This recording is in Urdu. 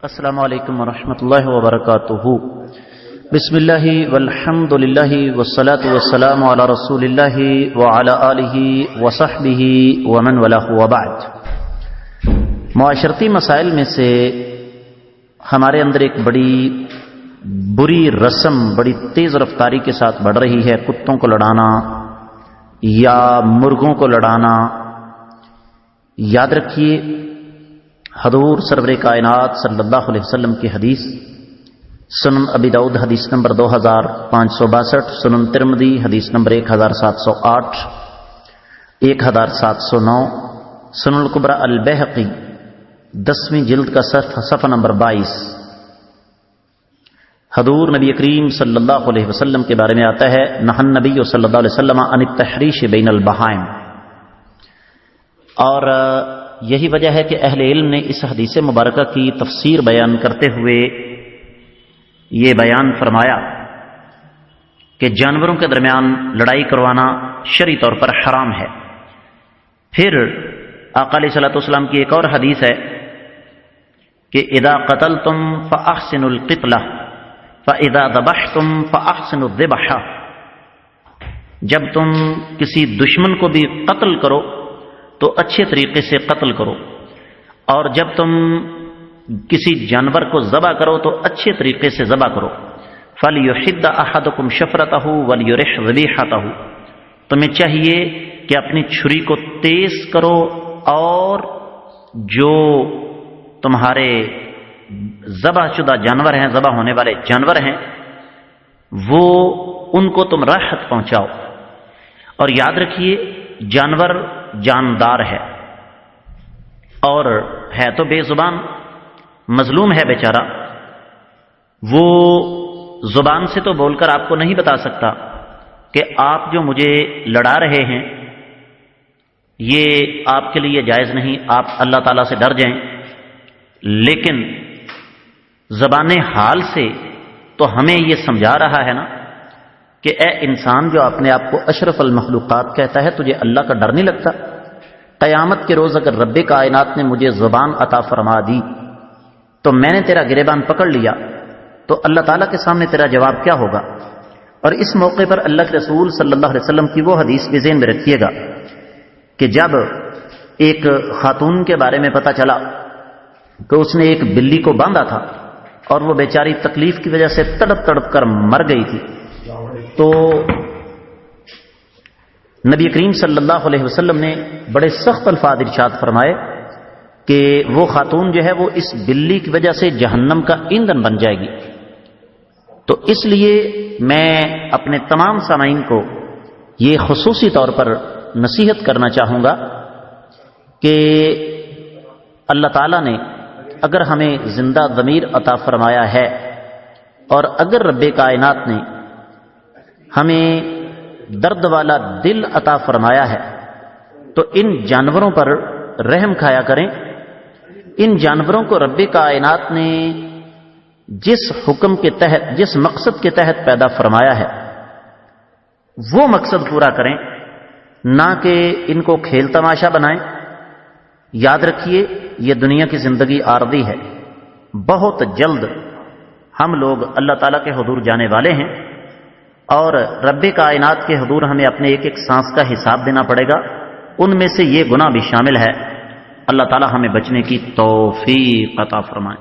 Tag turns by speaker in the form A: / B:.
A: السلام علیکم ورحمۃ اللہ وبرکاتہ۔ بسم اللہ والحمد للہ والصلاة والسلام علی رسول اللہ وعلی آلہ وصحبہ ومن والاه وبعد۔ معاشرتی مسائل میں سے ہمارے اندر ایک بڑی بری رسم بڑی تیز رفتاری کے ساتھ بڑھ رہی ہے، کتوں کو لڑانا یا مرغوں کو لڑانا۔ یاد رکھیے حضور سرور کائنات صلی اللہ علیہ وسلم کی حدیث، سنن ابی داؤد حدیث نمبر 2562، سنن ترمذی حدیث نمبر 1708، 1709، سنن الکبری البیہقی 10ویں جلد کا صفحہ نمبر 22۔ حضور نبی کریم صلی اللہ علیہ وسلم کے بارے میں آتا ہے، نہى النبی صلی اللہ علیہ وسلم عن التحریش بین البہائم، اور یہی وجہ ہے کہ اہل علم نے اس حدیث مبارکہ کی تفسیر بیان کرتے ہوئے یہ بیان فرمایا کہ جانوروں کے درمیان لڑائی کروانا شرعی طور پر حرام ہے۔ پھر آقا علیہ الصلوۃ والسلام کی ایک اور حدیث ہے کہ اذا قتلتم فاحسنوا القتلہ فاذا ذبحتم فاحسنوا الذبح، جب تم کسی دشمن کو بھی قتل کرو تو اچھے طریقے سے قتل کرو، اور جب تم کسی جانور کو ذبح کرو تو اچھے طریقے سے ذبح کرو۔ فَلْيُحِدَّ أَحَدُكُمْ شَفْرَتَهُ وَلْيُرِحْ ذَبِيحَتَهُ، تمہیں چاہیے کہ اپنی چھری کو تیز کرو اور جو تمہارے ذبح شدہ جانور ہیں، ذبح ہونے والے جانور ہیں، وہ ان کو تم راحت پہنچاؤ۔ اور یاد رکھیے جانور جاندار ہے اور ہے تو بے زبان، مظلوم ہے بیچارہ، وہ زبان سے تو بول کر آپ کو نہیں بتا سکتا کہ آپ جو مجھے لڑا رہے ہیں یہ آپ کے لیے جائز نہیں، آپ اللہ تعالیٰ سے ڈر جائیں، لیکن زبان حال سے تو ہمیں یہ سمجھا رہا ہے نا کہ اے انسان جو اپنے آپ کو اشرف المخلوقات کہتا ہے، تجھے اللہ کا ڈر نہیں لگتا؟ قیامت کے روز اگر رب کائنات نے مجھے زبان عطا فرما دی تو میں نے تیرا گریبان پکڑ لیا تو اللہ تعالیٰ کے سامنے تیرا جواب کیا ہوگا؟ اور اس موقع پر اللہ کے رسول صلی اللہ علیہ وسلم کی وہ حدیث بھی ذہن میں رکھیے گا کہ جب ایک خاتون کے بارے میں پتہ چلا کہ اس نے ایک بلی کو باندھا تھا اور وہ بیچاری تکلیف کی وجہ سے تڑپ تڑپ کر مر گئی تھی، تو نبی کریم صلی اللہ علیہ وسلم نے بڑے سخت الفاظ ارشاد فرمائے کہ وہ خاتون جو ہے وہ اس بلی کی وجہ سے جہنم کا ایندھن بن جائے گی۔ تو اس لیے میں اپنے تمام سامعین کو یہ خصوصی طور پر نصیحت کرنا چاہوں گا کہ اللہ تعالیٰ نے اگر ہمیں زندہ ضمیر عطا فرمایا ہے اور اگر رب کائنات نے ہمیں درد والا دل عطا فرمایا ہے تو ان جانوروں پر رحم کھایا کریں۔ ان جانوروں کو رب کائنات نے جس حکم کے تحت، جس مقصد کے تحت پیدا فرمایا ہے وہ مقصد پورا کریں، نہ کہ ان کو کھیل تماشا بنائیں۔ یاد رکھیے یہ دنیا کی زندگی عارضی ہے، بہت جلد ہم لوگ اللہ تعالیٰ کے حضور جانے والے ہیں اور رب کائنات کے حضور ہمیں اپنے ایک ایک سانس کا حساب دینا پڑے گا، ان میں سے یہ گناہ بھی شامل ہے۔ اللہ تعالیٰ ہمیں بچنے کی توفیق عطا فرمائے۔